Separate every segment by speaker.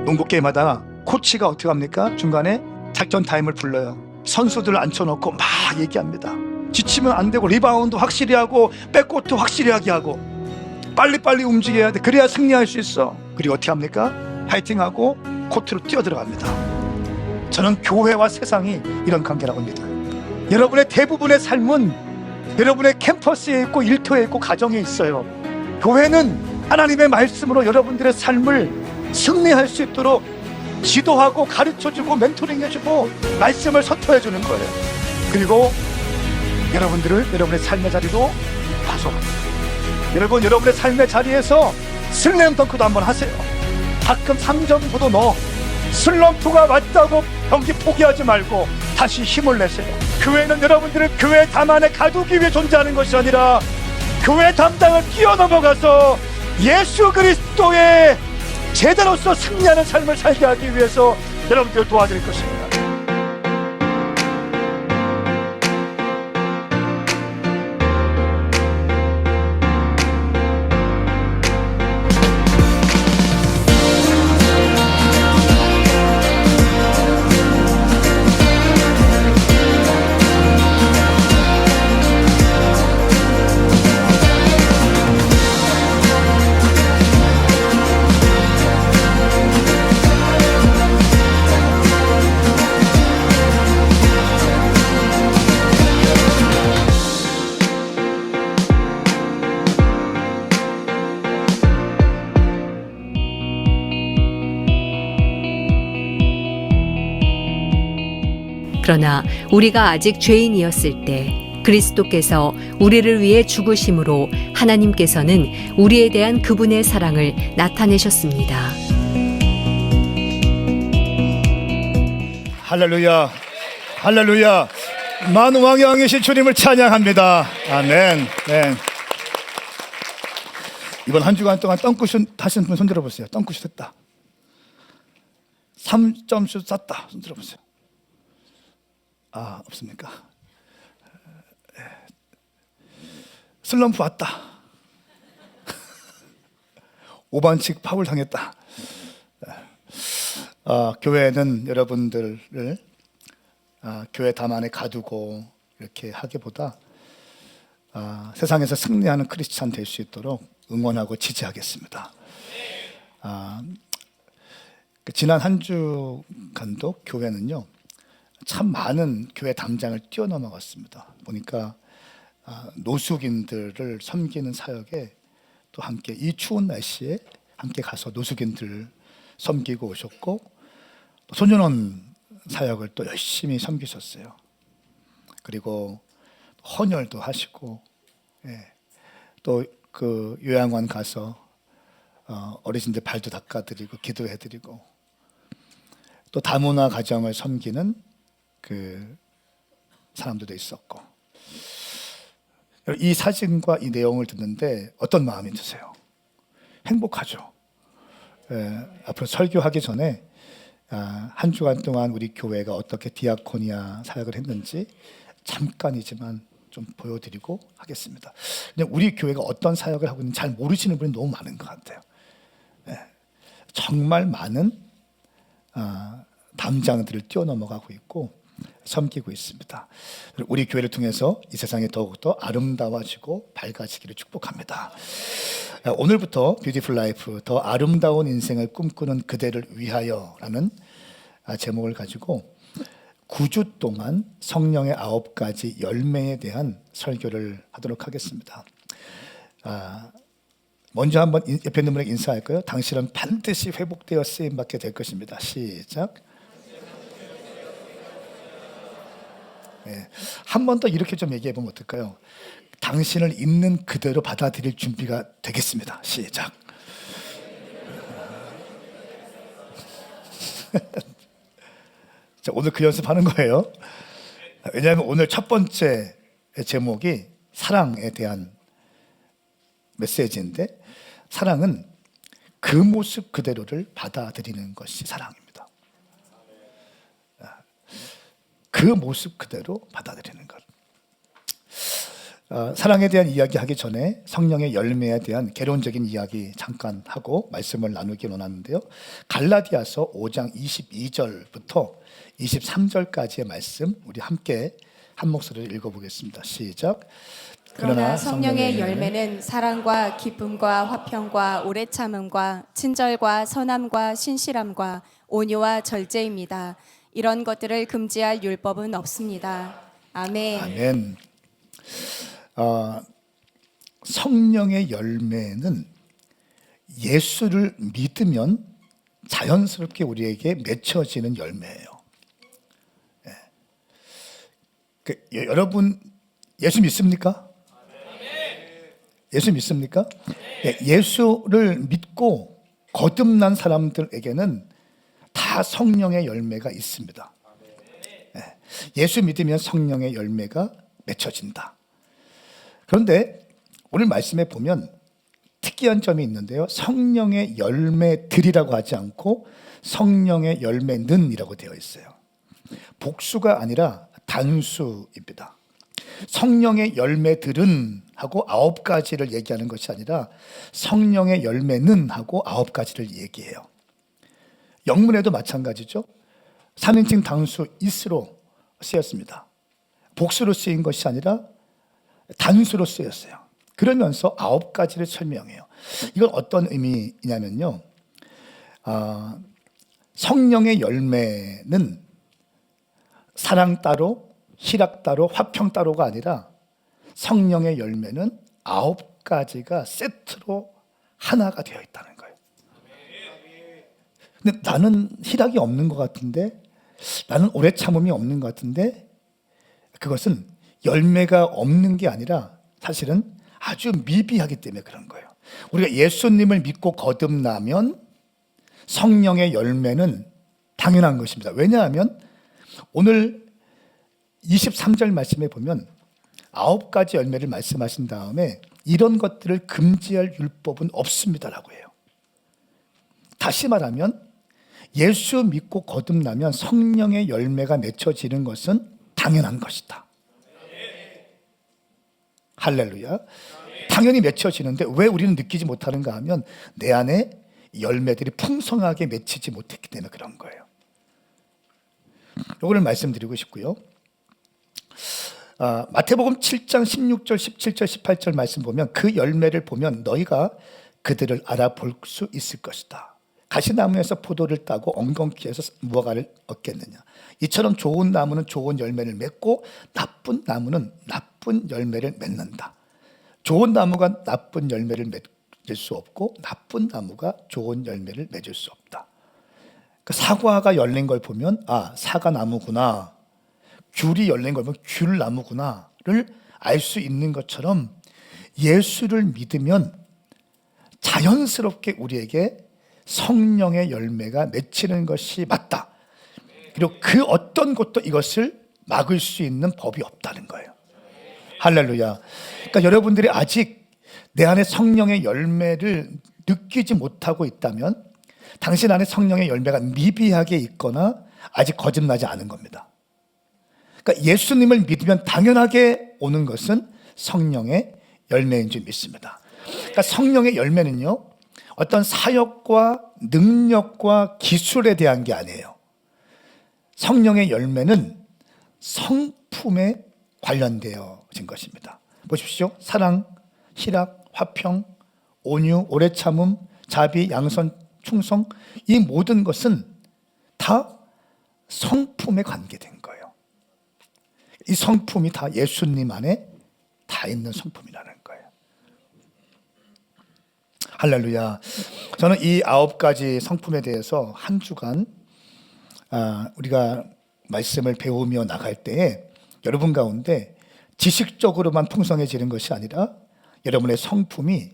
Speaker 1: 농구 게임하다 코치가 어떻게 합니까? 중간에 작전 타임을 불러요. 선수들을 앉혀놓고 막 얘기합니다. 지치면 안 되고 리바운드 확실히 하고 백코트 확실히 하게 하고 빨리빨리 움직여야 돼. 그래야 승리할 수 있어. 그리고 어떻게 합니까? 파이팅하고 코트로 뛰어들어갑니다. 저는 교회와 세상이 이런 관계라고 합니다. 여러분의 대부분의 삶은 여러분의 캠퍼스에 있고 일터에 있고 가정에 있어요. 교회는 하나님의 말씀으로 여러분들의 삶을 승리할 수 있도록 지도하고 가르쳐주고 멘토링해주고 말씀을 선포해주는 거예요. 그리고 여러분들을 여러분의 삶의 자리로 가져갑니다. 여러분, 여러분의 삶의 자리에서 슬램 덩크도 한번 하세요. 가끔 3점보도 넣어. 슬럼프가 왔다고 경기 포기하지 말고 다시 힘을 내세요. 교회는 여러분들을 교회 담 안에 가두기 위해 존재하는 것이 아니라 교회 담당을 뛰어넘어가서 예수 그리스도의 제자로서 승리하는 삶을 살게 하기 위해서 여러분들을 도와드릴 것입니다.
Speaker 2: 그러나 우리가 아직 죄인이었을 때 그리스도께서 우리를 위해 죽으심으로 하나님께서는 우리에 대한 그분의 사랑을 나타내셨습니다.
Speaker 1: 할렐루야, 할렐루야. 만왕의 왕이신 주님을 찬양합니다. 아멘. 네. 이번 한 주간 동안 덩크슛 하신 분 손 들어보세요. 덩크슛 했다. 3점슛 쐈다. 손 들어보세요. 아, 없습니까? 슬럼프 왔다. 5반칙 파울 당했다. 교회는 여러분들을 교회 담 안에 가두고 이렇게 하기보다 세상에서 승리하는 크리스찬 될 수 있도록 응원하고 지지하겠습니다. 지난 한 주간도 교회는요, 참 많은 교회 담장을 뛰어넘어갔습니다. 보니까 노숙인들을 섬기는 사역에 또 함께 이 추운 날씨에 함께 가서 노숙인들을 섬기고 오셨고, 또 소년원 사역을 또 열심히 섬기셨어요. 그리고 헌혈도 하시고, 또 그 요양원 가서 어르신들 발도 닦아드리고 기도해드리고, 또 다문화 가정을 섬기는 그 사람들도 있었고. 이 사진과 이 내용을 듣는데 어떤 마음이 드세요? 행복하죠. 앞으로 설교하기 전에 한 주간 동안 우리 교회가 어떻게 디아코니아 사역을 했는지 잠깐이지만 좀 보여드리고 하겠습니다. 근데 우리 교회가 어떤 사역을 하고 있는지 잘 모르시는 분이 너무 많은 것 같아요. 정말 많은 담장들을 뛰어넘어가고 있고 섬기고 있습니다. 우리 교회를 통해서 이 세상이 더욱더 아름다워지고 밝아지기를 축복합니다. 오늘부터 뷰티풀 라이프, 더 아름다운 인생을 꿈꾸는 그대를 위하여라는 제목을 가지고 9주 동안 성령의 9가지 열매에 대한 설교를 하도록 하겠습니다. 먼저 한번 옆에 있는 분에게 인사할까요? 당신은 반드시 회복되어 쓰임받게 될 것입니다. 시작. 한 번 더 이렇게 좀 얘기해 보면 어떨까요? 당신을 있는 그대로 받아들일 준비가 되겠습니다. 시작. 자, 오늘 그 연습하는 거예요. 왜냐하면 오늘 첫 번째 제목이 사랑에 대한 메시지인데, 사랑은 그 모습 그대로를 받아들이는 것이 사랑입니다. 그 모습 그대로 받아들이는 것. 사랑에 대한 이야기 하기 전에 성령의 열매에 대한 개론적인 이야기 잠깐 하고 말씀을 나누기 원하는데요. 갈라디아서 5장 22절부터 23절까지의 말씀 우리 함께 한 목소리로 읽어보겠습니다. 시작.
Speaker 3: 그러나 성령의 열매는 사랑과 기쁨과 화평과 오래 참음과 친절과 선함과 신실함과 온유와 절제입니다. 이런 것들을 금지할 율법은 없습니다. 아멘.
Speaker 1: 아멘. 성령의 열매는 예수를 믿으면 자연스럽게 우리에게 맺혀지는 열매예요. 여러분 예수 믿습니까? 예수 믿습니까? 예수를 믿고 거듭난 사람들에게는 다 성령의 열매가 있습니다. 예수 믿으면 성령의 열매가 맺혀진다. 그런데 오늘 말씀에 보면 특이한 점이 있는데요. 성령의 열매들이라고 하지 않고 성령의 열매는이라고 되어 있어요. 복수가 아니라 단수입니다. 성령의 열매들은 하고 9가지를 얘기하는 것이 아니라 성령의 열매는 하고 9가지를 얘기해요. 영문에도 마찬가지죠. 3인칭 단수 is로 쓰였습니다. 복수로 쓰인 것이 아니라 단수로 쓰였어요. 그러면서 9가지를 설명해요. 이건 어떤 의미냐면요. 성령의 열매는 사랑 따로, 희락 따로, 화평 따로가 아니라 성령의 열매는 9가지가 세트로 하나가 되어 있다는 거예요. 근데 나는 희락이 없는 것 같은데, 나는 오래 참음이 없는 것 같은데, 그것은 열매가 없는 게 아니라 사실은 아주 미비하기 때문에 그런 거예요. 우리가 예수님을 믿고 거듭나면 성령의 열매는 당연한 것입니다. 왜냐하면 오늘 23절 말씀에 보면 9가지 열매를 말씀하신 다음에 이런 것들을 금지할 율법은 없습니다라고 해요. 다시 말하면 예수 믿고 거듭나면 성령의 열매가 맺혀지는 것은 당연한 것이다. 할렐루야. 당연히 맺혀지는데 왜 우리는 느끼지 못하는가 하면 내 안에 열매들이 풍성하게 맺히지 못했기 때문에 그런 거예요. 이거를 말씀드리고 싶고요. 마태복음 7장 16절, 17절, 18절 말씀 보면 그 열매를 보면 너희가 그들을 알아볼 수 있을 것이다. 가시나무에서 포도를 따고 엉겅퀴에서 무화과를 얻겠느냐. 이처럼 좋은 나무는 좋은 열매를 맺고 나쁜 나무는 나쁜 열매를 맺는다. 좋은 나무가 나쁜 열매를 맺을 수 없고 나쁜 나무가 좋은 열매를 맺을 수 없다. 사과가 열린 걸 보면 사과나무구나, 귤이 열린 걸 보면 귤나무구나를 알 수 있는 것처럼 예수를 믿으면 자연스럽게 우리에게 성령의 열매가 맺히는 것이 맞다. 그리고 그 어떤 것도 이것을 막을 수 있는 법이 없다는 거예요. 할렐루야. 그러니까 여러분들이 아직 내 안에 성령의 열매를 느끼지 못하고 있다면 당신 안에 성령의 열매가 미비하게 있거나 아직 거듭나지 않은 겁니다. 그러니까 예수님을 믿으면 당연하게 오는 것은 성령의 열매인 줄 믿습니다. 그러니까 성령의 열매는요, 어떤 사역과 능력과 기술에 대한 게 아니에요. 성령의 열매는 성품에 관련되어진 것입니다. 보십시오. 사랑, 희락, 화평, 온유, 오래 참음, 자비, 양선, 충성, 이 모든 것은 다 성품에 관계된 거예요. 이 성품이 다 예수님 안에 다 있는 성품이라는 거예요. 할렐루야. 저는 이 9가지 성품에 대해서 한 주간 우리가 말씀을 배우며 나갈 때에 여러분 가운데 지식적으로만 풍성해지는 것이 아니라 여러분의 성품이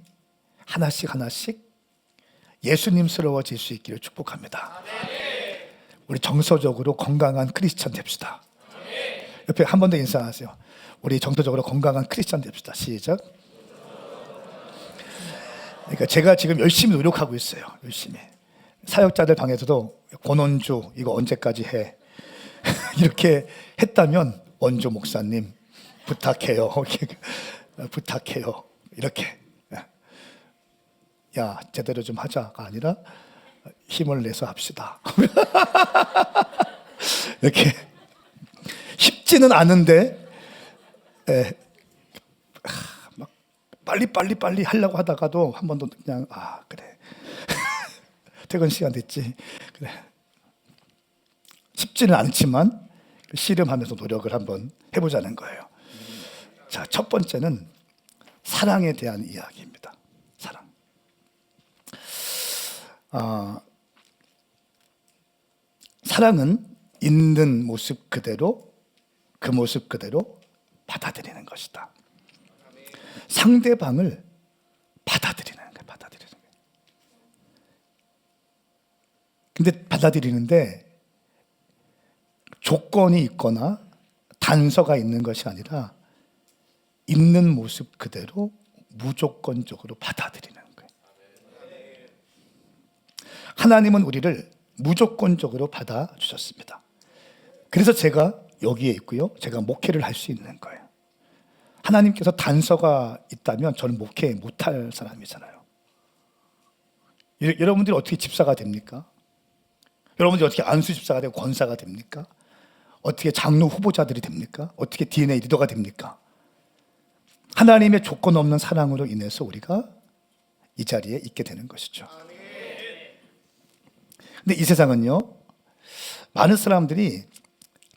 Speaker 1: 하나씩 하나씩 예수님스러워질 수 있기를 축복합니다. 우리 정서적으로 건강한 크리스찬 됩시다. 옆에 한 번 더 인사하세요. 우리 정서적으로 건강한 크리스찬 됩시다. 시작. 그러니까 제가 지금 열심히 노력하고 있어요. 열심히. 사역자들 방에서도 권원주 이거 언제까지 해? 이렇게 했다면 원주 목사님 부탁해요. 부탁해요. 이렇게. 야, 제대로 좀 하자가 아니라 힘을 내서 합시다. 이렇게 쉽지는 않은데 막 빨리 하려고 하다가도 한 번도 그냥 그래. 퇴근 시간 됐지. 그래. 쉽지는 않지만 씨름하면서 노력을 한번 해보자는 거예요. 자, 첫 번째는 사랑에 대한 이야기입니다. 사랑. 사랑은 있는 모습 그대로, 그 모습 그대로 받아들이는 것이다. 상대방을 받아들이는 거예요. 받아들이는 거예요. 근데 받아들이는데 조건이 있거나 단서가 있는 것이 아니라 있는 모습 그대로 무조건적으로 받아들이는 거예요. 하나님은 우리를 무조건적으로 받아주셨습니다. 그래서 제가 여기에 있고요. 제가 목회를 할 수 있는 거예요. 하나님께서 단서가 있다면 저는 목회 못할 사람이잖아요. 여러분들이 어떻게 집사가 됩니까? 여러분들이 어떻게 안수 집사가 되고 권사가 됩니까? 어떻게 장로 후보자들이 됩니까? 어떻게 DNA 리더가 됩니까? 하나님의 조건 없는 사랑으로 인해서 우리가 이 자리에 있게 되는 것이죠. 근데 이 세상은요, 많은 사람들이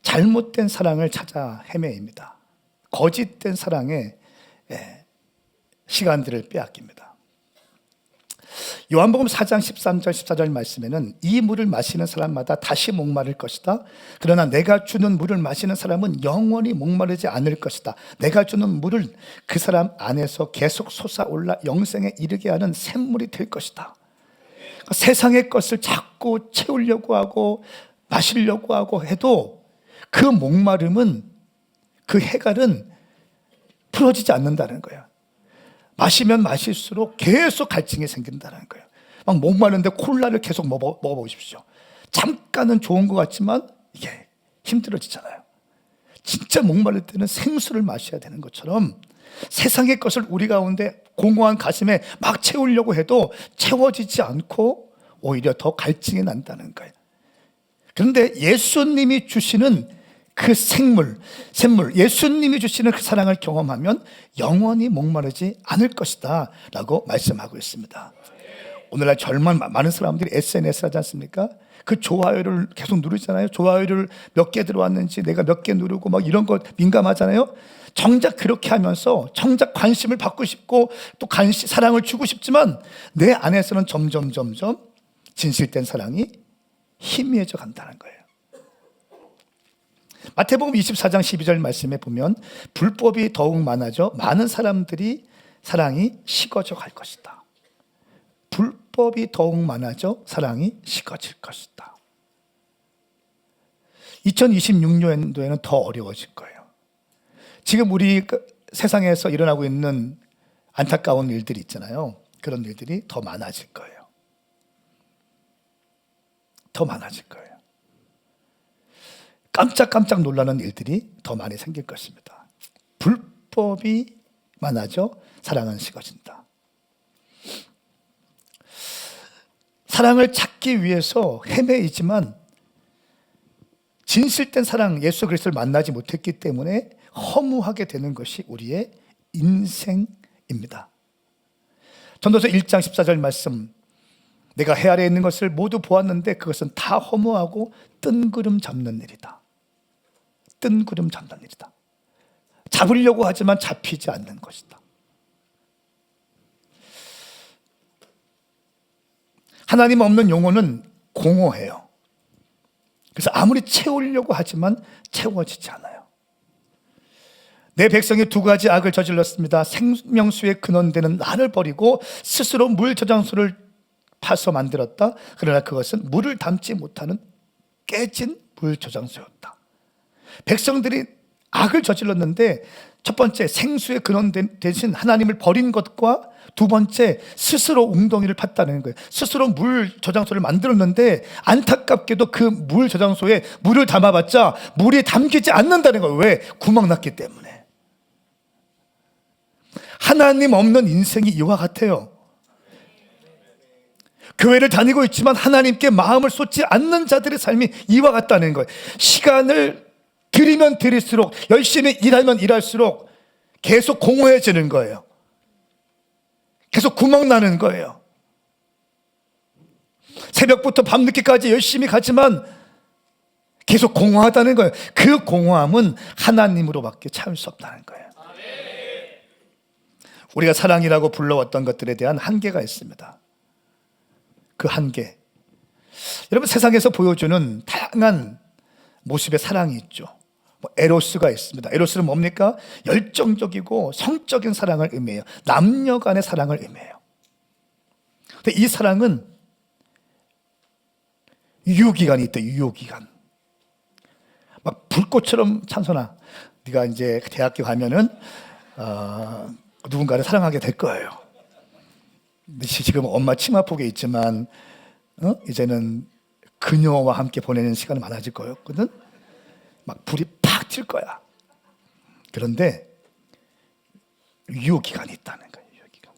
Speaker 1: 잘못된 사랑을 찾아 헤매입니다. 거짓된 사랑에 시간들을 빼앗깁니다. 요한복음 4장 13절 14절 말씀에는 이 물을 마시는 사람마다 다시 목마를 것이다. 그러나 내가 주는 물을 마시는 사람은 영원히 목마르지 않을 것이다. 내가 주는 물을 그 사람 안에서 계속 솟아올라 영생에 이르게 하는 샘물이 될 것이다. 그러니까 세상의 것을 자꾸 채우려고 하고 마시려고 하고 해도 그 목마름은, 그 해갈은 풀어지지 않는다는 거예요. 마시면 마실수록 계속 갈증이 생긴다는 거예요. 막 목마른데 콜라를 계속 먹어보십시오. 잠깐은 좋은 것 같지만 이게 힘들어지잖아요. 진짜 목마를 때는 생수를 마셔야 되는 것처럼 세상의 것을 우리 가운데 공허한 가슴에 막 채우려고 해도 채워지지 않고 오히려 더 갈증이 난다는 거예요. 그런데 예수님이 주시는 그 샘물, 예수님이 주시는 그 사랑을 경험하면 영원히 목마르지 않을 것이다 라고 말씀하고 있습니다. 오늘날 젊은 많은 사람들이 SNS 하지 않습니까? 그 좋아요를 계속 누르잖아요. 좋아요를 몇 개 들어왔는지 내가 몇 개 누르고 막 이런 거 민감하잖아요. 정작 그렇게 하면서 정작 관심을 받고 싶고 또 사랑을 주고 싶지만 내 안에서는 점점 진실된 사랑이 희미해져 간다는 거예요. 마태복음 24장 12절 말씀에 보면 불법이 더욱 많아져 많은 사람들이 사랑이 식어져 갈 것이다. 불법이 더욱 많아져 사랑이 식어질 것이다. 2026년도에는 더 어려워질 거예요. 지금 우리 세상에서 일어나고 있는 안타까운 일들이 있잖아요. 그런 일들이 더 많아질 거예요. 더 많아질 거예요. 깜짝깜짝 놀라는 일들이 더 많이 생길 것입니다. 불법이 많아져 사랑은 식어진다. 사랑을 찾기 위해서 헤매이지만 진실된 사랑, 예수 그리스도를 만나지 못했기 때문에 허무하게 되는 것이 우리의 인생입니다. 전도서 1장 14절 말씀, 내가 해 아래에 있는 것을 모두 보았는데 그것은 다 허무하고 뜬구름 잡는 일이다. 뜬구름 잡는 일이다. 잡으려고 하지만 잡히지 않는 것이다. 하나님 없는 영혼은 공허해요. 그래서 아무리 채우려고 하지만 채워지지 않아요. 내 백성이 두 가지 악을 저질렀습니다. 생명수의 근원되는 나를 버리고 스스로 물 저장소를 파서 만들었다. 그러나 그것은 물을 담지 못하는 깨진 물 저장소였다. 백성들이 악을 저질렀는데 첫 번째 생수의 근원 대신 하나님을 버린 것과 두 번째 스스로 웅덩이를 팠다는 거예요. 스스로 물 저장소를 만들었는데 안타깝게도 그 물 저장소에 물을 담아봤자 물이 담기지 않는다는 거예요. 왜? 구멍 났기 때문에. 하나님 없는 인생이 이와 같아요. 교회를 다니고 있지만 하나님께 마음을 쏟지 않는 자들의 삶이 이와 같다는 거예요. 시간을 들이면 들일수록, 열심히 일하면 일할수록 계속 공허해지는 거예요. 계속 구멍 나는 거예요. 새벽부터 밤늦게까지 열심히 가지만 계속 공허하다는 거예요. 그 공허함은 하나님으로밖에 참을 수 없다는 거예요. 우리가 사랑이라고 불러왔던 것들에 대한 한계가 있습니다. 그 한계. 여러분, 세상에서 보여주는 다양한 모습의 사랑이 있죠. 에로스가 있습니다. 에로스는 뭡니까? 열정적이고 성적인 사랑을 의미해요. 남녀 간의 사랑을 의미해요. 근데 이 사랑은 유효기간이 있다. 유효기간. 막 불꽃처럼 찬선아, 네가 이제 대학교 가면은 누군가를 사랑하게 될 거예요. 근데 지금 엄마 치마폭에 있지만 이제는 그녀와 함께 보내는 시간이 많아질 거였거든. 막 불이 팍 튈 거야. 그런데 유효기간이 있다는 거예요. 유효기간.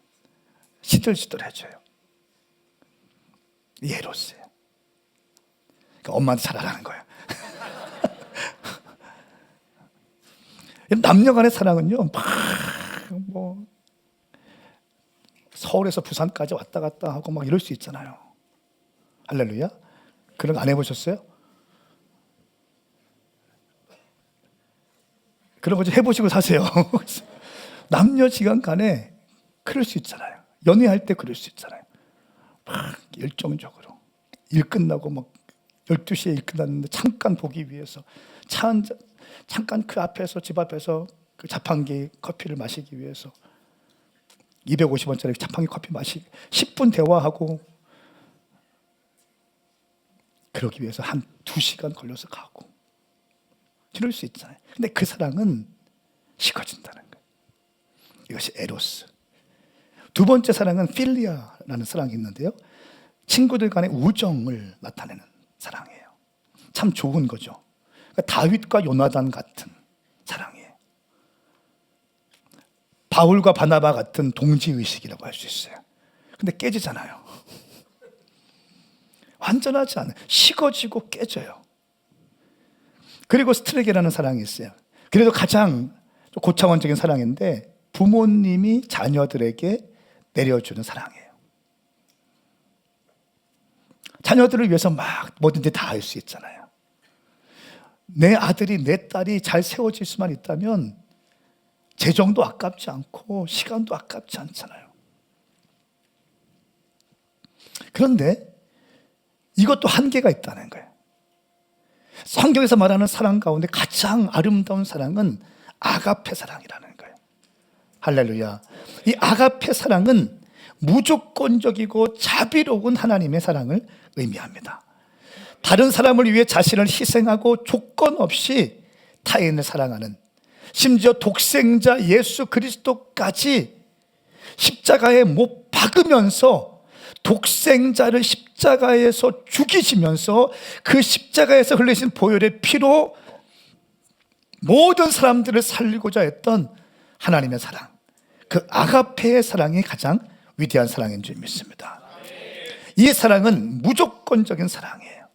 Speaker 1: 시들시들해져요. 예로스예요. 그러니까 엄마한테 잘하라는 거예요. 남녀 간의 사랑은요, 막 서울에서 부산까지 왔다 갔다 하고 막 이럴 수 있잖아요. 할렐루야. 그런 거 안 해보셨어요? 그런 거 좀 해보시고 사세요. 남녀 지간 간에 그럴 수 있잖아요. 연애할 때 그럴 수 있잖아요. 막 열정적으로 일 끝나고 막 12시에 일 끝났는데 잠깐 보기 위해서 차 한 잔, 잠깐 그 앞에서, 집 앞에서 그 자판기 커피를 마시기 위해서 250원짜리 자판기 커피 마시기 10분 대화하고 그러기 위해서 한 2시간 걸려서 가고 이럴 수 있잖아요. 근데 그 사랑은 식어진다는 거예요. 이것이 에로스. 두 번째 사랑은 필리아라는 사랑이 있는데요, 친구들 간의 우정을 나타내는 사랑이에요. 참 좋은 거죠. 그러니까 다윗과 요나단 같은 사랑이에요. 바울과 바나바 같은 동지의식이라고 할 수 있어요. 근데 깨지잖아요. 완전하지 않아요. 식어지고 깨져요. 그리고 스트레게라는 사랑이 있어요. 그래도 가장 고차원적인 사랑인데 부모님이 자녀들에게 내려주는 사랑이에요. 자녀들을 위해서 막 뭐든지 다 할 수 있잖아요. 내 아들이, 내 딸이 잘 세워질 수만 있다면 재정도 아깝지 않고 시간도 아깝지 않잖아요. 그런데 이것도 한계가 있다는 거예요. 성경에서 말하는 사랑 가운데 가장 아름다운 사랑은 아가페 사랑이라는 거예요. 할렐루야. 이 아가페 사랑은 무조건적이고 자비로운 하나님의 사랑을 의미합니다. 다른 사람을 위해 자신을 희생하고 조건 없이 타인을 사랑하는, 심지어 독생자 예수 그리스도까지 십자가에 못 박으면서 독생자를 십자가에서 죽이시면서 그 십자가에서 흘리신 보혈의 피로 모든 사람들을 살리고자 했던 하나님의 사랑, 그 아가페의 사랑이 가장 위대한 사랑인 줄 믿습니다. 이 사랑은 무조건적인 사랑이에요.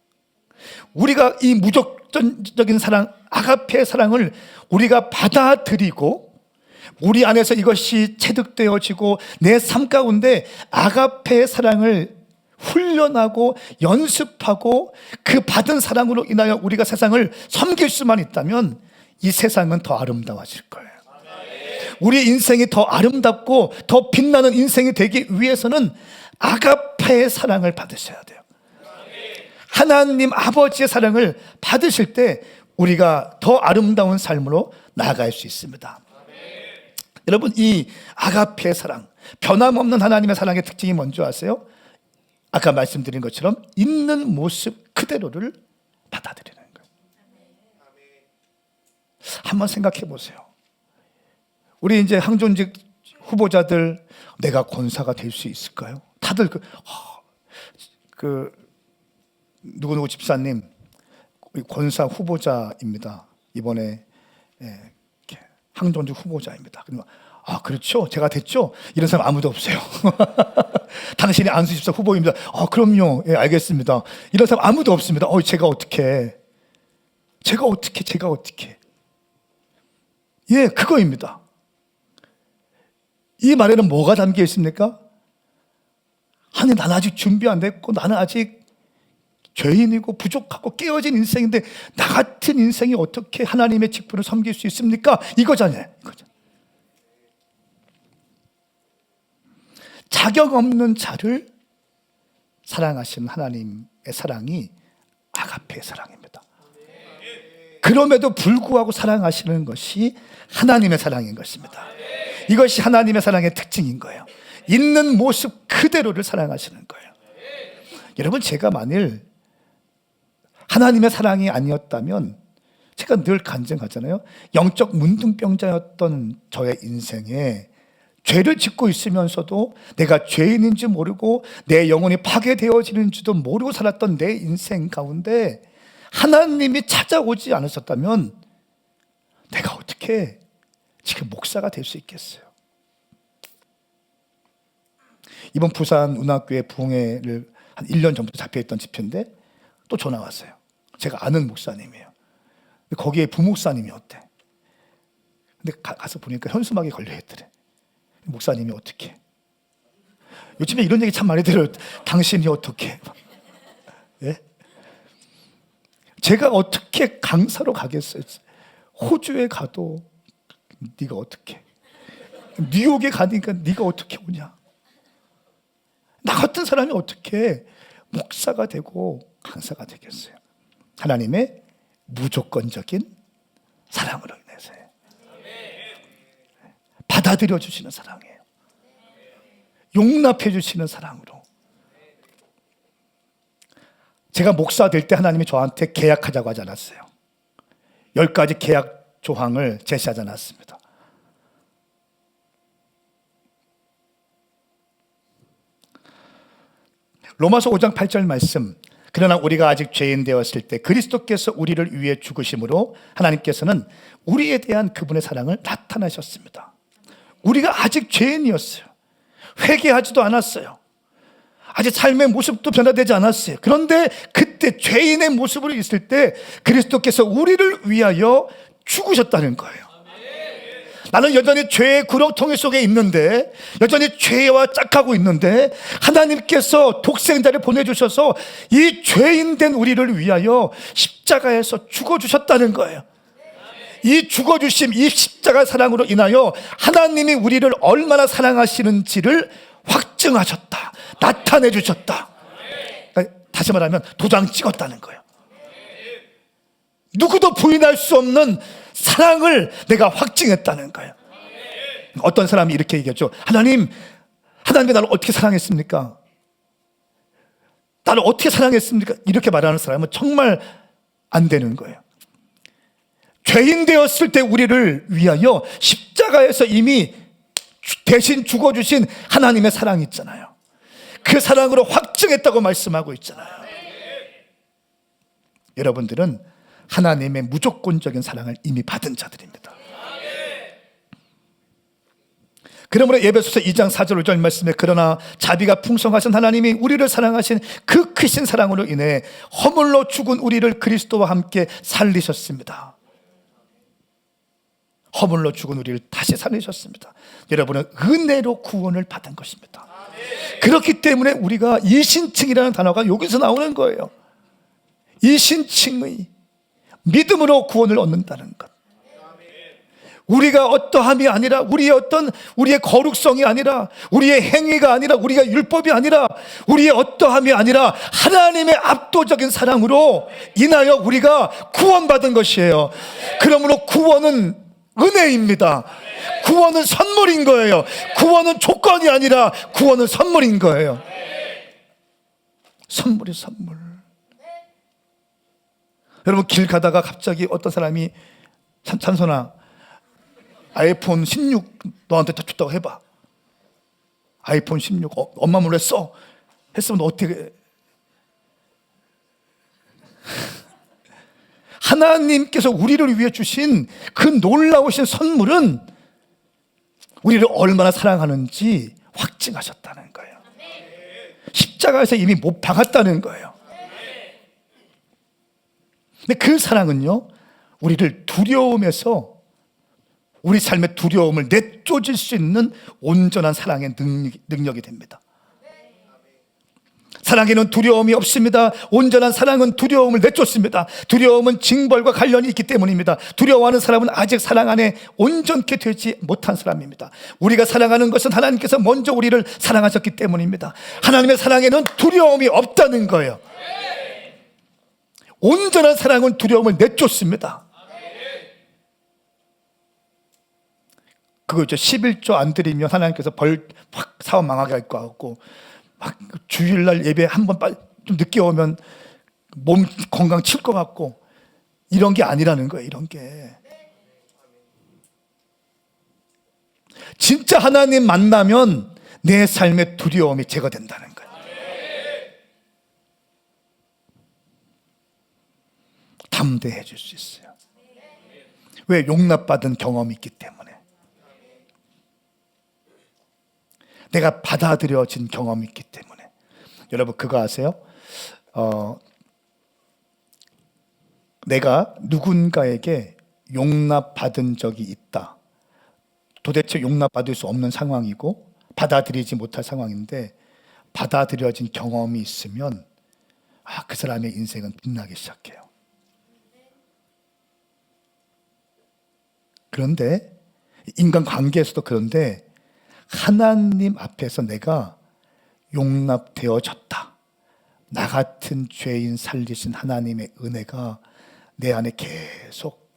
Speaker 1: 우리가 이 무조건적인 사랑, 아가페의 사랑을 우리가 받아들이고 우리 안에서 이것이 체득되어지고 내 삶 가운데 아가페의 사랑을 훈련하고 연습하고 그 받은 사랑으로 인하여 우리가 세상을 섬길 수만 있다면 이 세상은 더 아름다워질 거예요. 우리 인생이 더 아름답고 더 빛나는 인생이 되기 위해서는 아가페의 사랑을 받으셔야 돼요. 하나님 아버지의 사랑을 받으실 때 우리가 더 아름다운 삶으로 나아갈 수 있습니다. 여러분, 이 아가페의 사랑, 변함없는 하나님의 사랑의 특징이 뭔지 아세요? 아까 말씀드린 것처럼 있는 모습 그대로를 받아들이는 거예요. 한번 생각해 보세요. 우리 이제 항존직 후보자들, 내가 권사가 될 수 있을까요? 다들 누구누구 집사님 권사 후보자입니다. 이번에 항존직 후보자입니다. 아, 그렇죠. 제가 됐죠. 이런 사람 아무도 없어요. 당신이 안수집사 후보입니다. 아, 그럼요. 예, 알겠습니다. 이런 사람 아무도 없습니다. 제가 어떻게. 예, 그거입니다. 이 말에는 뭐가 담겨 있습니까? 아니, 나는 아직 준비 안 됐고, 나는 아직 죄인이고 부족하고 깨어진 인생인데, 나 같은 인생이 어떻게 하나님의 직분을 섬길 수 있습니까? 이거잖아요. 자격 없는 자를 사랑하시는 하나님의 사랑이 아가페의 사랑입니다. 그럼에도 불구하고 사랑하시는 것이 하나님의 사랑인 것입니다. 이것이 하나님의 사랑의 특징인 거예요. 있는 모습 그대로를 사랑하시는 거예요. 여러분, 제가 만일 하나님의 사랑이 아니었다면, 제가 늘 간증하잖아요. 영적 문둥병자였던 저의 인생에 죄를 짓고 있으면서도 내가 죄인인지 모르고 내 영혼이 파괴되어지는지도 모르고 살았던 내 인생 가운데 하나님이 찾아오지 않으셨다면 내가 어떻게 지금 목사가 될 수 있겠어요? 이번 부산 운하교회 부흥회를 한 1년 전부터 잡혀있던 집회인데 또 전화 왔어요. 제가 아는 목사님이에요. 근데 거기에 부목사님이 없대. 근데 가서 보니까 현수막에 걸려있더래. 목사님이 어떻게? 요즘에 이런 얘기 참 많이 들어요. 당신이 어떻게? 예? 제가 어떻게 강사로 가겠어요? 호주에 가도 네가 어떻게? 뉴욕에 가니까 네가 어떻게 오냐? 나 같은 사람이 어떻게 목사가 되고 강사가 되겠어요? 하나님의 무조건적인 사랑으로 인해서요. 받아들여 주시는 사랑이에요. 용납해 주시는 사랑으로. 제가 목사 될 때 하나님이 저한테 계약하자고 하지 않았어요. 10가지 계약 조항을 제시하지 않았습니다. 로마서 5장 8절 말씀. 그러나 우리가 아직 죄인 되었을 때 그리스도께서 우리를 위해 죽으심으로 하나님께서는 우리에 대한 그분의 사랑을 나타내셨습니다. 우리가 아직 죄인이었어요. 회개하지도 않았어요. 아직 삶의 모습도 변화되지 않았어요. 그런데 그때 죄인의 모습으로 있을 때 그리스도께서 우리를 위하여 죽으셨다는 거예요. 나는 여전히 죄의 구렁텅이 속에 있는데, 여전히 죄와 짝하고 있는데 하나님께서 독생자를 보내주셔서 이 죄인 된 우리를 위하여 십자가에서 죽어주셨다는 거예요. 이 죽어주심, 이 십자가 사랑으로 인하여 하나님이 우리를 얼마나 사랑하시는지를 확증하셨다, 나타내 주셨다. 그러니까 다시 말하면 도장 찍었다는 거예요. 누구도 부인할 수 없는 사랑을 내가 확증했다는 거예요. 어떤 사람이 이렇게 얘기했죠. 하나님이 나를 어떻게 사랑했습니까? 나를 어떻게 사랑했습니까? 이렇게 말하는 사람은 정말 안 되는 거예요. 죄인 되었을 때 우리를 위하여 십자가에서 이미 대신 죽어주신 하나님의 사랑이 있잖아요. 그 사랑으로 확증했다고 말씀하고 있잖아요. 여러분들은 하나님의 무조건적인 사랑을 이미 받은 자들입니다. 그러므로 에베소서 2장 4절 5절 말씀에 그러나 자비가 풍성하신 하나님이 우리를 사랑하신 그 크신 사랑으로 인해 허물로 죽은 우리를 그리스도와 함께 살리셨습니다. 허물로 죽은 우리를 다시 살리셨습니다. 여러분은 은혜로 구원을 받은 것입니다. 그렇기 때문에 우리가 이신칭이라는 단어가 여기서 나오는 거예요. 이신칭의 믿음으로 구원을 얻는다는 것. 우리가 어떠함이 아니라, 우리의 거룩성이 아니라, 우리의 행위가 아니라, 우리가 율법이 아니라, 우리의 어떠함이 아니라 하나님의 압도적인 사랑으로 인하여 우리가 구원받은 것이에요. 그러므로 구원은 은혜입니다. 구원은 선물인 거예요. 구원은 조건이 아니라 구원은 선물인 거예요. 선물이 선물. 여러분, 길 가다가 갑자기 어떤 사람이 찬선아, 아이폰 16 너한테 줬다고 해봐. 아이폰 16 엄마 몰래 써. 했으면 너 어떻게 하나님께서 우리를 위해 주신 그 놀라우신 선물은 우리를 얼마나 사랑하는지 확증하셨다는 거예요. 십자가에서 이미 못 박았다는 거예요. 근데 그 사랑은요, 우리를 두려움에서, 우리 삶의 두려움을 내쫓을 수 있는 온전한 사랑의 능력이 됩니다. 사랑에는 두려움이 없습니다. 온전한 사랑은 두려움을 내쫓습니다. 두려움은 징벌과 관련이 있기 때문입니다. 두려워하는 사람은 아직 사랑 안에 온전케 되지 못한 사람입니다. 우리가 사랑하는 것은 하나님께서 먼저 우리를 사랑하셨기 때문입니다. 하나님의 사랑에는 두려움이 없다는 거예요. 온전한 사랑은 두려움을 내쫓습니다. 그거 있죠. 11조 안 드리면 하나님께서 벌 확 사업 망하게 할 것 같고, 막 주일날 예배 한 번 좀 늦게 오면 몸 건강 칠 것 같고, 이런 게 아니라는 거예요. 이런 게 진짜 하나님 만나면 내 삶의 두려움이 제거된다는 거예요. 담대해 줄 수 있어요. 왜? 용납받은 경험이 있기 때문에. 내가 받아들여진 경험이 있기 때문에. 여러분 그거 아세요? 내가 누군가에게 용납받은 적이 있다. 도대체 용납받을 수 없는 상황이고 받아들이지 못할 상황인데, 받아들여진 경험이 있으면 그 사람의 인생은 빛나기 시작해요. 그런데 인간관계에서도 그런데, 하나님 앞에서 내가 용납되어졌다, 나 같은 죄인 살리신 하나님의 은혜가 내 안에 계속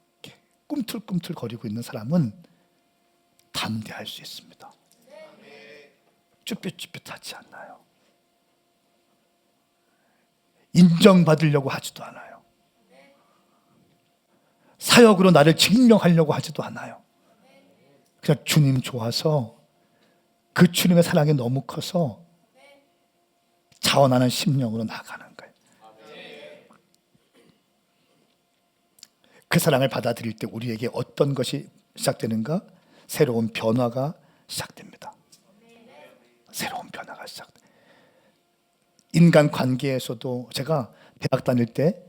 Speaker 1: 꿈틀꿈틀 거리고 있는 사람은 담대할 수 있습니다. 쭈삣쭈삣하지 않나요? 인정받으려고 하지도 않아요. 사역으로 나를 증명하려고 하지도 않아요. 그냥 주님 좋아서, 그 주님의 사랑이 너무 커서 자원하는 심령으로 나가는 거예요. 그 사랑을 받아들일 때 우리에게 어떤 것이 시작되는가? 새로운 변화가 시작됩니다. 새로운 변화가 시작돼요. 인간관계에서도 제가 대학 다닐 때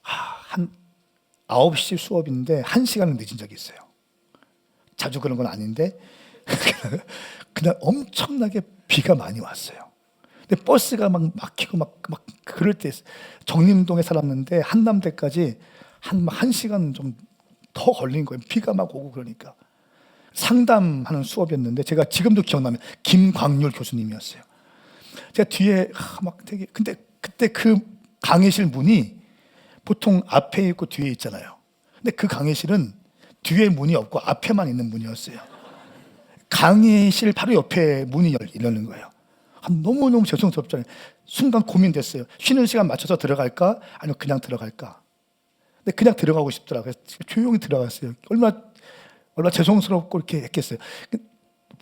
Speaker 1: 한 9시 수업인데 1시간은 늦은 적이 있어요. 자주 그런 건 아닌데 그냥 엄청나게 비가 많이 왔어요. 근데 버스가 막 막히고 막 그럴 때 정림동에 살았는데 한남대까지 한 1시간 좀 더 걸린 거예요. 비가 막 오고 그러니까. 상담하는 수업이었는데 제가 지금도 기억나면 김광률 교수님이었어요. 제가 뒤에 막 되게, 근데 그때 그 강의실 문이 보통 앞에 있고 뒤에 있잖아요. 근데 그 강의실은 뒤에 문이 없고 앞에만 있는 문이었어요. 강의실 바로 옆에 문이 열리는 거예요. 너무너무 죄송스럽잖아요. 순간 고민됐어요. 쉬는 시간 맞춰서 들어갈까? 아니면 그냥 들어갈까? 근데 그냥 들어가고 싶더라고요. 조용히 들어갔어요. 얼마나 죄송스럽고 이렇게 했겠어요.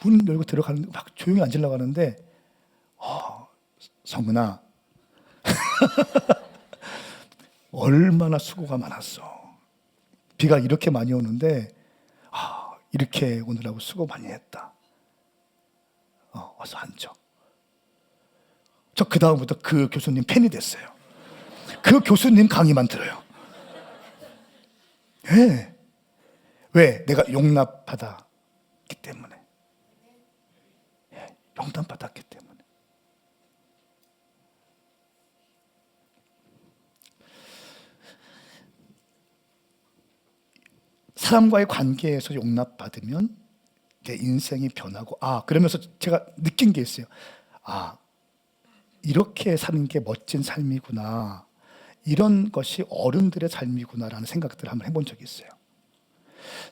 Speaker 1: 문 열고 들어가는데 막 조용히 앉으려고 하는데, 성은아 얼마나 수고가 많았어. 비가 이렇게 많이 오는데 이렇게 오느라고 수고 많이 했다. 어서 앉아. 저 그 다음부터 그 교수님 팬이 됐어요. 그 교수님 강의만 들어요. 네. 왜? 내가 용납받았기 때문에. 용납받았기 때문에. 사람과의 관계에서 용납받으면 내 인생이 변하고, 그러면서 제가 느낀 게 있어요. 이렇게 사는 게 멋진 삶이구나, 이런 것이 어른들의 삶이구나라는 생각들을 한번 해본 적이 있어요.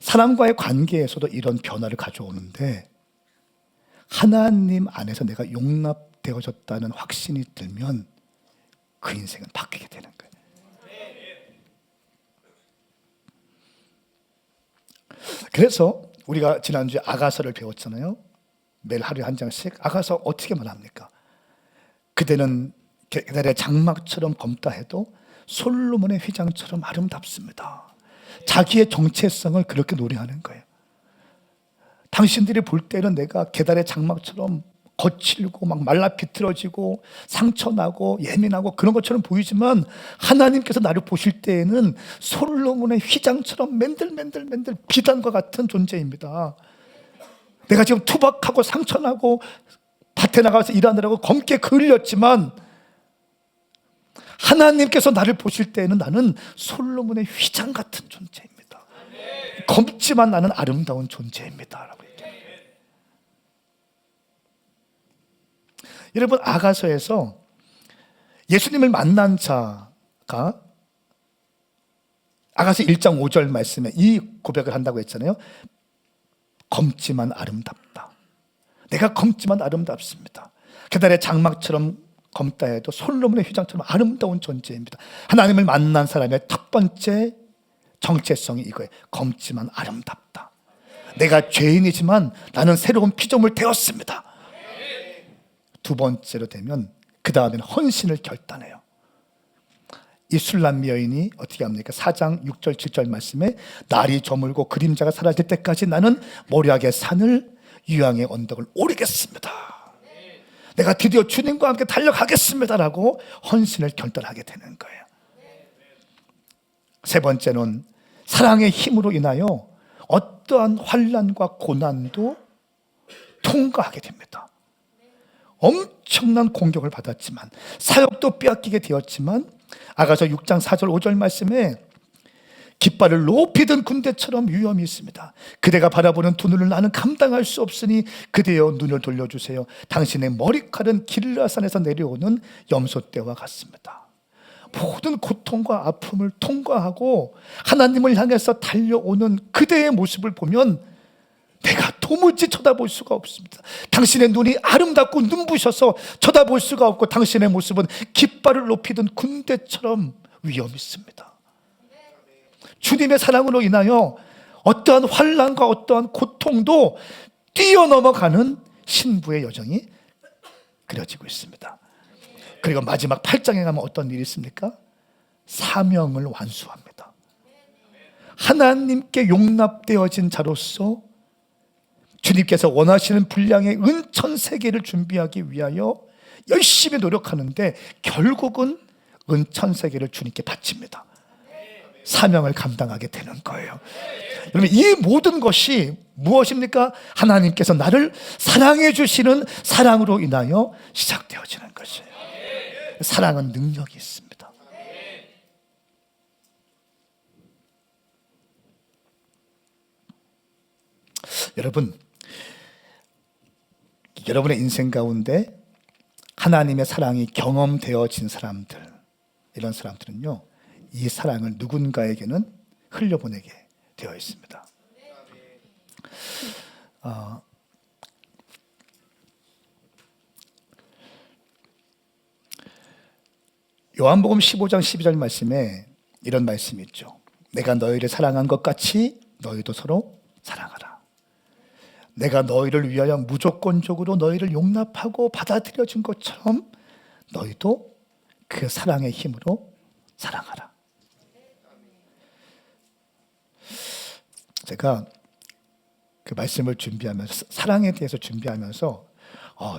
Speaker 1: 사람과의 관계에서도 이런 변화를 가져오는데, 하나님 안에서 내가 용납되어졌다는 확신이 들면 그 인생은 바뀌게 되는 거예요. 그래서 우리가 지난주에 아가서를 배웠잖아요. 매일 하루에 한 장씩. 아가서 어떻게 말합니까? 그대는 계달의 장막처럼 검다 해도 솔로몬의 휘장처럼 아름답습니다. 자기의 정체성을 그렇게 노래하는 거예요. 당신들이 볼 때는 내가 계달의 장막처럼 거칠고 막 말라 비틀어지고 상처나고 예민하고 그런 것처럼 보이지만 하나님께서 나를 보실 때에는 솔로몬의 휘장처럼 맨들맨들 비단과 같은 존재입니다. 내가 지금 투박하고 상처나고 밭에 나가서 일하느라고 검게 그을렸지만 하나님께서 나를 보실 때에는 나는 솔로몬의 휘장 같은 존재입니다. 검지만 나는 아름다운 존재입니다 라고 얘기해요. 여러분, 아가서에서 예수님을 만난 자가 아가서 1장 5절 말씀에 이 고백을 한다고 했잖아요. 검지만 아름답다. 내가 검지만 아름답습니다. 계달의 장막처럼 검다 해도 솔로몬의 휘장처럼 아름다운 존재입니다. 하나님을 만난 사람의 첫 번째 정체성이 이거예요. 검지만 아름답다. 내가 죄인이지만 나는 새로운 피조물 되었습니다. 두 번째로 되면 그 다음에는 헌신을 결단해요. 이 술람 여인이 어떻게 합니까? 4장 6절 7절 말씀에 날이 저물고 그림자가 사라질 때까지 나는 모략의 산을 유황의 언덕을 오르겠습니다. 내가 드디어 주님과 함께 달려가겠습니다라고 헌신을 결단하게 되는 거예요. 세 번째는 사랑의 힘으로 인하여 어떠한 환난과 고난도 통과하게 됩니다. 엄청난 공격을 받았지만 사역도 빼앗기게 되었지만 아가서 6장 4절 5절 말씀에 깃발을 높이 든 군대처럼 위험이 있습니다. 그대가 바라보는 두 눈을 나는 감당할 수 없으니 그대여 눈을 돌려주세요. 당신의 머리칼은 길라산에서 내려오는 염소떼와 같습니다. 모든 고통과 아픔을 통과하고 하나님을 향해서 달려오는 그대의 모습을 보면 내가 도무지 쳐다볼 수가 없습니다. 당신의 눈이 아름답고 눈부셔서 쳐다볼 수가 없고 당신의 모습은 깃발을 높이 든 군대처럼 위험이 있습니다. 주님의 사랑으로 인하여 어떠한 환난과 어떠한 고통도 뛰어넘어가는 신부의 여정이 그려지고 있습니다. 그리고 마지막 8장에 가면 어떤 일이 있습니까? 사명을 완수합니다. 하나님께 용납되어진 자로서 주님께서 원하시는 분량의 은천세계를 준비하기 위하여 열심히 노력하는데 결국은 은천세계를 주님께 바칩니다. 사명을 감당하게 되는 거예요. 여러분, 이 모든 것이 무엇입니까? 하나님께서 나를 사랑해 주시는 사랑으로 인하여 시작되어지는 것이에요. 사랑은 능력이 있습니다. 여러분, 여러분의 인생 가운데 하나님의 사랑이 경험되어진 사람들, 이런 사람들은요, 이 사랑을 누군가에게는 흘려보내게 되어 있습니다. 요한복음 15장 12절 말씀에 이런 말씀이 있죠. 내가 너희를 사랑한 것 같이 너희도 서로 사랑하라. 내가 너희를 위하여 무조건적으로 너희를 용납하고 받아들여준 것처럼 너희도 그 사랑의 힘으로 사랑하라. 제가 그 말씀을 준비하면서, 사랑에 대해서 준비하면서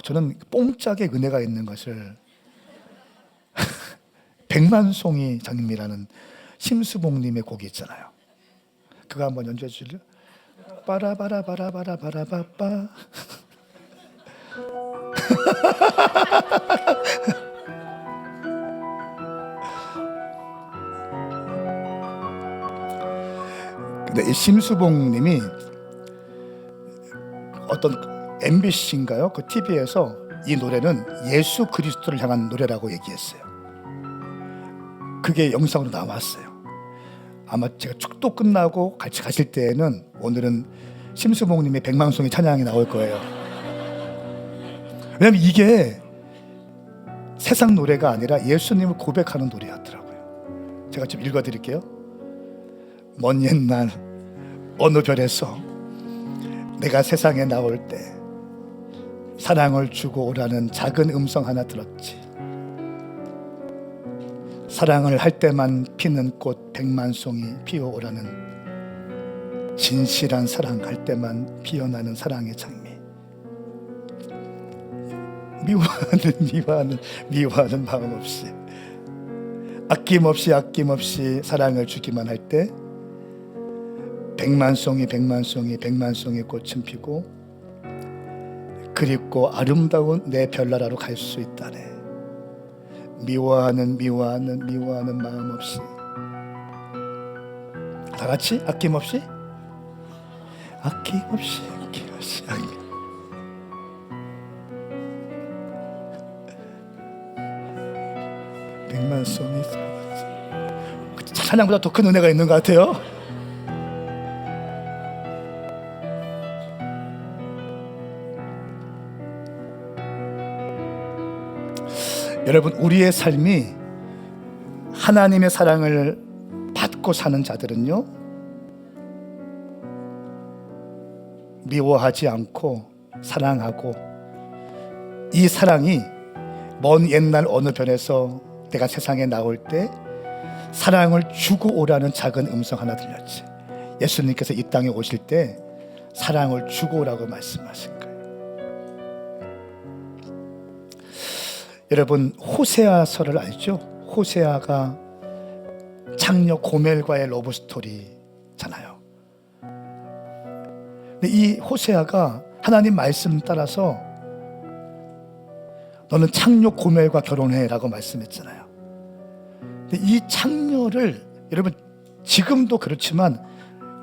Speaker 1: 저는 뽕짝의 은혜가 있는 것을 백만송이 장님이라는 심수봉님의 곡이 있잖아요. 그거 한번 연주해 주실래요? 빠라바라바라바라바라바빠. 근데 이 심수봉님이 어떤 MBC인가요? 그 TV에서 이 노래는 예수 그리스도를 향한 노래라고 얘기했어요. 그게 영상으로 나왔어요. 아마 제가 축도 끝나고 같이 가실 때에는 오늘은 심수봉님의 백만송이 찬양이 나올 거예요. 왜냐하면 이게 세상 노래가 아니라 예수님을 고백하는 노래였더라고요. 제가 좀 읽어드릴게요. 먼 옛날 어느 별에서 내가 세상에 나올 때 사랑을 주고 오라는 작은 음성 하나 들었지. 사랑을 할 때만 피는 꽃 백만송이 피어오라는 진실한 사랑 할 때만 피어나는 사랑의 장미. 미워하는 마음 없이 아낌없이 사랑을 주기만 할 때 백만송이 꽃은 피고 그립고 아름다운 내 별나라로 갈 수 있다네. 미워하는 마음 없이, 다 같이 아낌없이 백만송이 찬양보다 더 큰 은혜가 있는 것 같아요. 여러분, 우리의 삶이 하나님의 사랑을 받고 사는 자들은요, 미워하지 않고 사랑하고, 이 사랑이 먼 옛날 어느 변에서 내가 세상에 나올 때 사랑을 주고 오라는 작은 음성 하나 들렸지. 예수님께서 이 땅에 오실 때 사랑을 주고 오라고 말씀하신 거예요. 여러분, 호세아서를 알죠? 호세아가 장녀 고멜과의 러브 스토리잖아요. 근데 이 호세아가 하나님 말씀 따라서 너는 창녀 고멜과 결혼해라고 말씀했잖아요. 근데 이 창녀를, 여러분, 지금도 그렇지만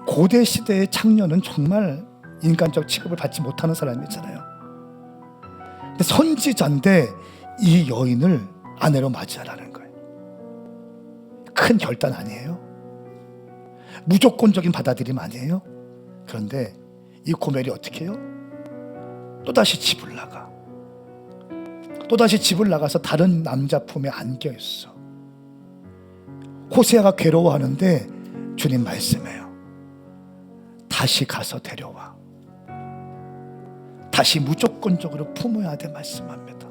Speaker 1: 고대 시대의 창녀는 정말 인간적 취급을 받지 못하는 사람이잖아요. 근데 선지자인데 이 여인을 아내로 맞이하라는 거예요. 큰 결단 아니에요? 무조건적인 받아들임 아니에요? 그런데 이 고멜이 어떻게 해요? 또다시 집을 나가. 또다시 집을 나가서 다른 남자 품에 안겨 있어. 호세아가 괴로워하는데 주님 말씀해요. 다시 가서 데려와. 다시 무조건적으로 품어야 돼 말씀합니다.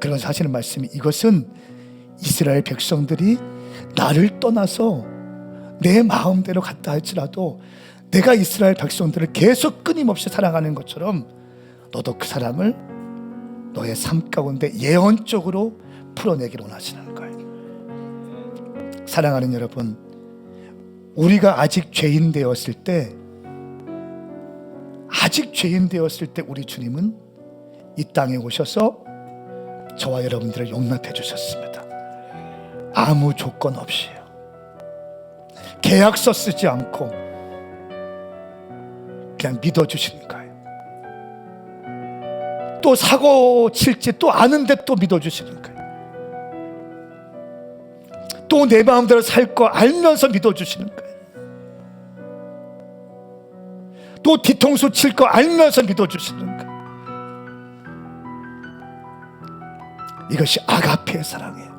Speaker 1: 그러면서 하시는 말씀이, 이것은 이스라엘 백성들이 나를 떠나서 내 마음대로 갔다 할지라도 내가 이스라엘 백성들을 계속 끊임없이 사랑하는 것처럼 너도 그 사랑을 너의 삶 가운데 예언적으로 풀어내기를 원하시는 거예요. 사랑하는 여러분, 우리가 아직 죄인 되었을 때 우리 주님은 이 땅에 오셔서 저와 여러분들을 용납해 주셨습니다. 아무 조건 없이요. 계약서 쓰지 않고 그냥 믿어주시는 거예요. 또 사고 칠지 또 아는데 또 믿어주시는 거예요. 또 내 마음대로 살 거 알면서 믿어주시는 거예요. 또 뒤통수 칠 거 알면서 믿어주시는 거예요. 이것이 아가페의 사랑이에요.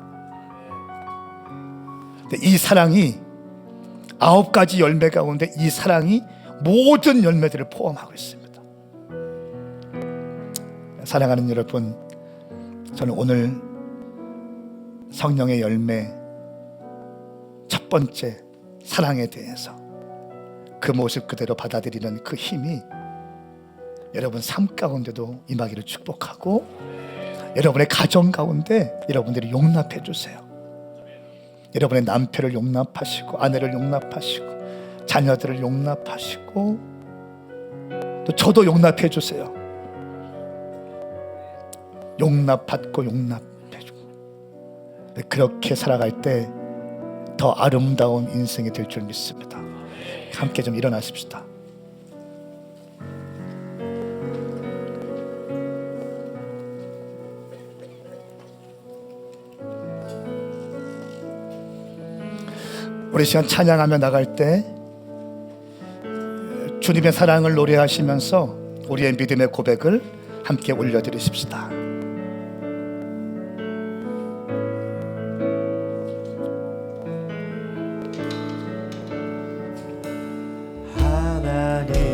Speaker 1: 근데 이 사랑이 9가지 열매 가운데 이 사랑이 모든 열매들을 포함하고 있습니다. 사랑하는 여러분, 저는 오늘 성령의 열매 첫 번째 사랑에 대해서 그 모습 그대로 받아들이는 그 힘이 여러분 삶 가운데도 임하기를 축복하고, 여러분의 가정 가운데 여러분들이 용납해 주세요. 여러분의 남편을 용납하시고, 아내를 용납하시고, 자녀들을 용납하시고, 또 저도 용납해 주세요. 용납받고 용납해주고, 그렇게 살아갈 때 더 아름다운 인생이 될 줄 믿습니다. 함께 좀 일어나십시다. 우리 시간 찬양하며 나갈 때 주님의 사랑을 노래하시면서 우리의 믿음의 고백을 함께 올려드리십시다.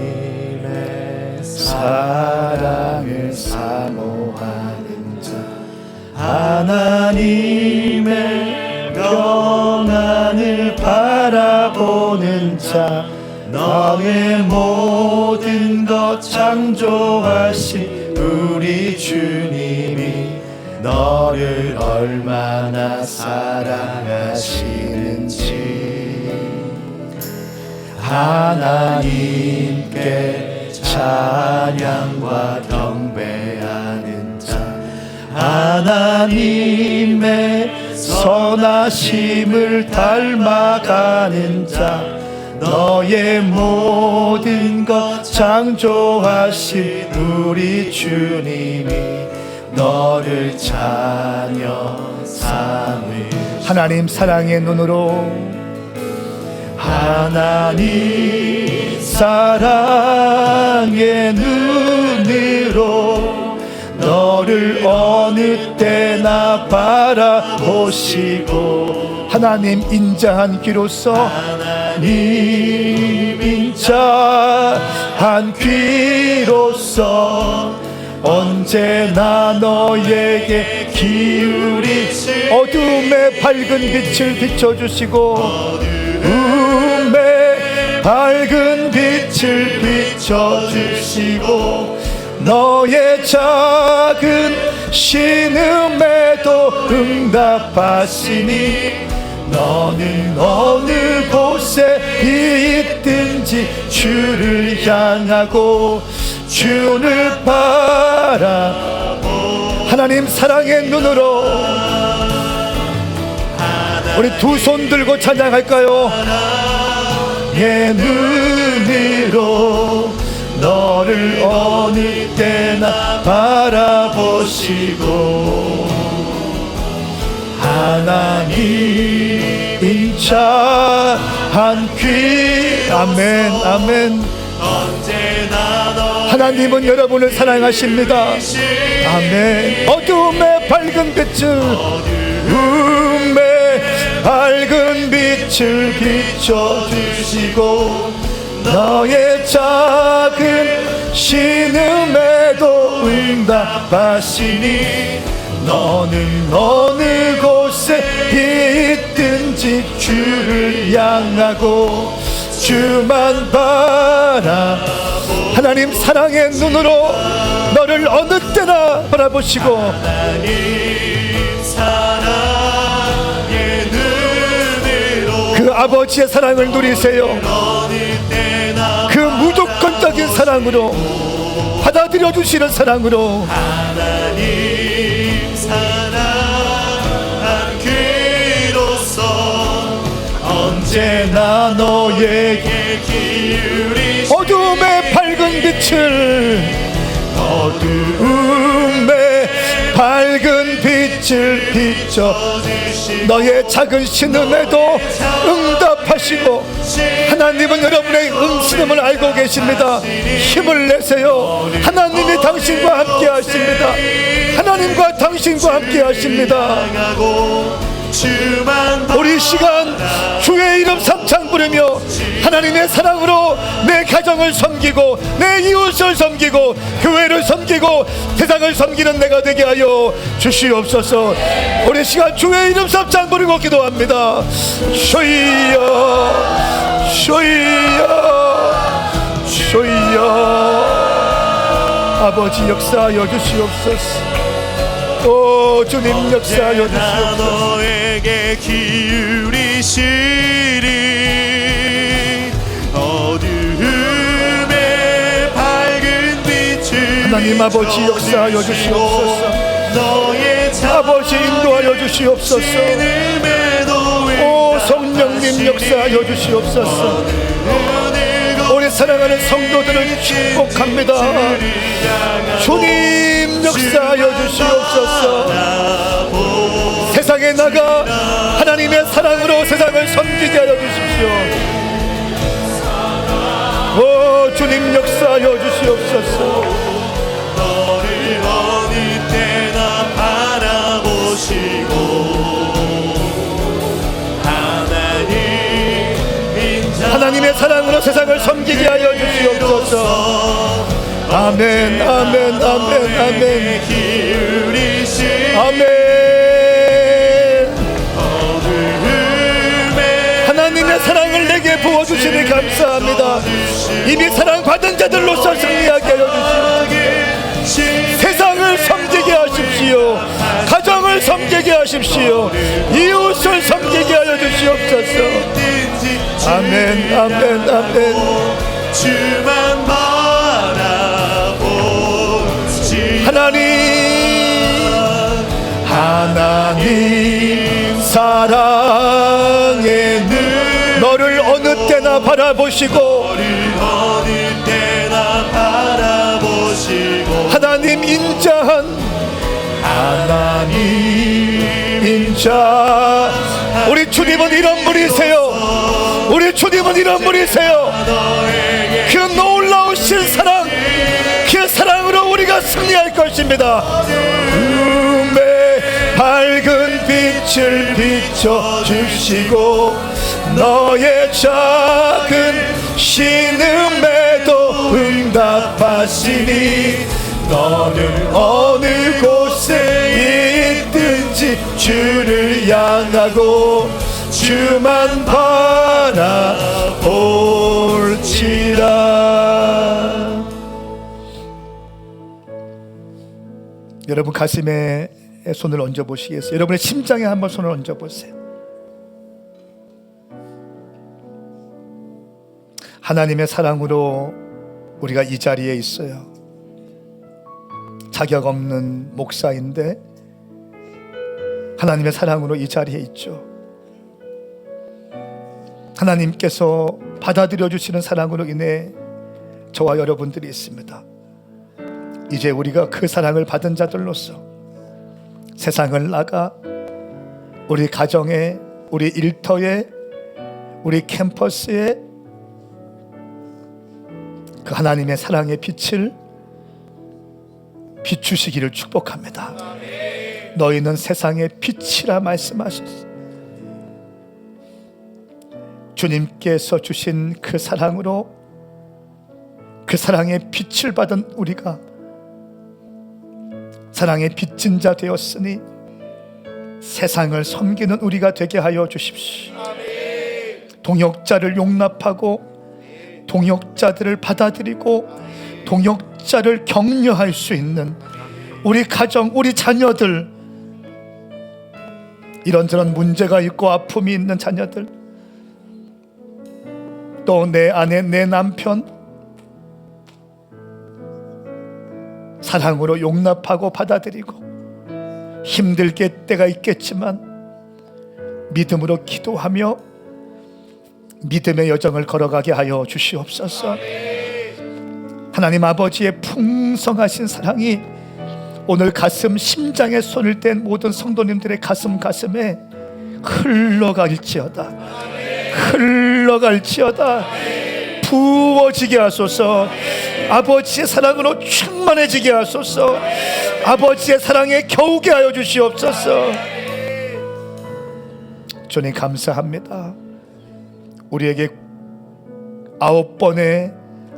Speaker 4: 하나님의 사랑을 사모하는 자, 하나님의 평안을 바라보는 자, 너는 너의 모든 것 창조하신 우리 주님이 너를 얼마나 사랑하시는지 하나님께 찬양과 경배하는 자 하나님의 선하심을 닮아가는 자 너의 모든 것 창조하신 우리 주님이 너를 자녀 삼으
Speaker 1: 하나님 사랑의 눈으로
Speaker 4: 하나님 사랑의 눈으로 너를 어느 때나 바라보시고
Speaker 1: 하나님 인자한 귀로서
Speaker 4: 하나님 인자한 귀로서 언제나 너에게 기울이시
Speaker 1: 어둠의 밝은 빛을 비춰주시고
Speaker 4: 어둠의 밝은 빛을 비춰주시고 너의 작은 신음에도 응답하시니 너는 어느 곳에 있든지 주를 향하고 주를 바라보
Speaker 1: 하나님 사랑의 눈으로 우리 두 손 들고 찬양할까요?
Speaker 4: 의 눈으로 너를 어느 때나 바라보시고 하나님 인자한 귀
Speaker 1: 아멘 아멘.
Speaker 4: 언제나 너
Speaker 1: 하나님은 여러분을 사랑하십니다. 아멘. 어둠의 밝은 빛을
Speaker 4: 어둠의 밝은 빛을 비춰주시고 너의 작은 신음에도 응답하시니 너는 어느 곳에 있든지 주를 향하고 주만 바라
Speaker 1: 하나님 사랑의 눈으로 너를 어느 때나 바라보시고
Speaker 4: 하나님 사랑의 눈으로
Speaker 1: 그 아버지의 사랑을 누리세요.
Speaker 4: 어느 때나
Speaker 1: 그 무조건적인 사랑으로 받아들여 주시는 사랑으로
Speaker 4: 하나님 사랑한 귀로서 언제나 너에게 기울이시
Speaker 1: 어둠의 밝은 빛을
Speaker 4: 어둠의
Speaker 1: 밝은 빛을 비춰
Speaker 4: 주시
Speaker 1: 너의 작은 신음에도 응답하시고 하나님은 여러분의 신음을 알고 계십니다. 힘을 내세요. 하나님이 당신과 함께 하십니다. 하나님과 당신과 함께 하십니다. 우리 시간 주의 이름 삼창 부르며 하나님의 사랑으로 내 가정을 섬기고 내 이웃을 섬기고 교회를 섬기고 세상을 섬기는 내가 되게 하여 주시옵소서. 우리 시간 주의 이름 삼창 부르고 기도합니다. 주여 주여 주여 아버지 역사하여 주시옵소서. 오 주님 역사하여 주시옵소서.
Speaker 4: 너에게 기울이시리 어둠의 밝은 빛을
Speaker 1: 하나님 아버지 역사하여 주시옵소서.
Speaker 4: 너의
Speaker 1: 아버지 인도하여 주시옵소서. 오 성령님 역사하여 주시옵소서. 우리 사랑하는 성도들을 축복합니다. 주님 역사하여 주시옵소서. 세상에 나가 하나님의 사랑으로 세상을 섬기게 하여 주십시오. 오 주님 역사하여 주시옵소서.
Speaker 4: 너를 어느 때나 바라보시고
Speaker 1: 하나님의 사랑으로 세상을 섬기게 하여 주시옵소서. 아멘 아멘 아멘 아멘 아멘. 하나님의 사랑을 내게 부어주시니 감사합니다. 감사합니다. 이미 사랑받은 자들로서 승리하게 하여 주시옵소서. 세상을 섬기게 하십시오. 가정을 섬기게 하십시오. 이웃을 섬기게 하여 주시옵소서. 아멘, 아멘, 아멘.
Speaker 4: 주만 바라보지.
Speaker 1: 하나님 사랑에 너를 어느 때나 바라보시고,
Speaker 4: 어느 때나 바라보시고,
Speaker 1: 하나님 인자한 하나님 인자. 우리 주님은 이런 분이세요. 우리 주님은 이런 분이세요. 그 놀라우신 사랑, 그 사랑으로 우리가 승리할 것입니다. 밝은 빛을 비춰주시고 너의 작은 신음에도 응답하시니 너는 어느 곳에 있든지 주를 향하고 주만 바라볼지라. 여러분 가슴에 손을 얹어 보시겠어요? 여러분의 심장에 한번 손을 얹어 보세요. 하나님의 사랑으로 우리가 이 자리에 있어요. 자격 없는 목사인데 하나님의 사랑으로 이 자리에 있죠. 하나님께서 받아들여 주시는 사랑으로 인해 저와 여러분들이 있습니다. 이제 우리가 그 사랑을 받은 자들로서 세상을 나가 우리 가정에, 우리 일터에, 우리 캠퍼스에 그 하나님의 사랑의 빛을 비추시기를 축복합니다. 너희는 세상의 빛이라 말씀하셨습니다. 주님께서 주신 그 사랑으로, 그 사랑의 빛을 받은 우리가 사랑의 빚진 자 되었으니 세상을 섬기는 우리가 되게 하여 주십시오. 동역자를 용납하고 동역자들을 받아들이고 동역자를 격려할 수 있는 우리 가정, 우리 자녀들, 이런저런 문제가 있고 아픔이 있는 자녀들, 또 내 아내, 내 남편 사랑으로 용납하고 받아들이고 힘들게 때가 있겠지만 믿음으로 기도하며 믿음의 여정을 걸어가게 하여 주시옵소서. 하나님 아버지의 풍성하신 사랑이 오늘 가슴, 심장에 손을 댄 모든 성도님들의 가슴에 흘러갈지어다. 흘러갈지어다. 부어지게 하소서. 아버지의 사랑으로 충만해지게 하소서. 아버지의 사랑에 겨우게 하여 주시옵소서. 주님 감사합니다. 우리에게 9번의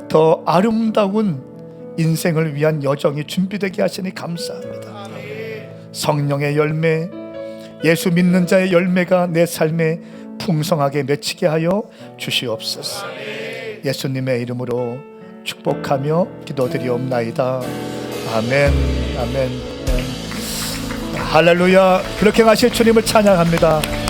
Speaker 1: 더 아름다운 인생을 위한 여정이 준비되게 하시니 감사합니다. 성령의 열매, 예수 믿는 자의 열매가 내 삶에 풍성하게 맺히게 하여 주시옵소서. 예수님의 이름으로 축복하며 기도드리옵나이다. 아멘, 아멘, 아멘. 할렐루야. 그렇게 하실 주님을 찬양합니다.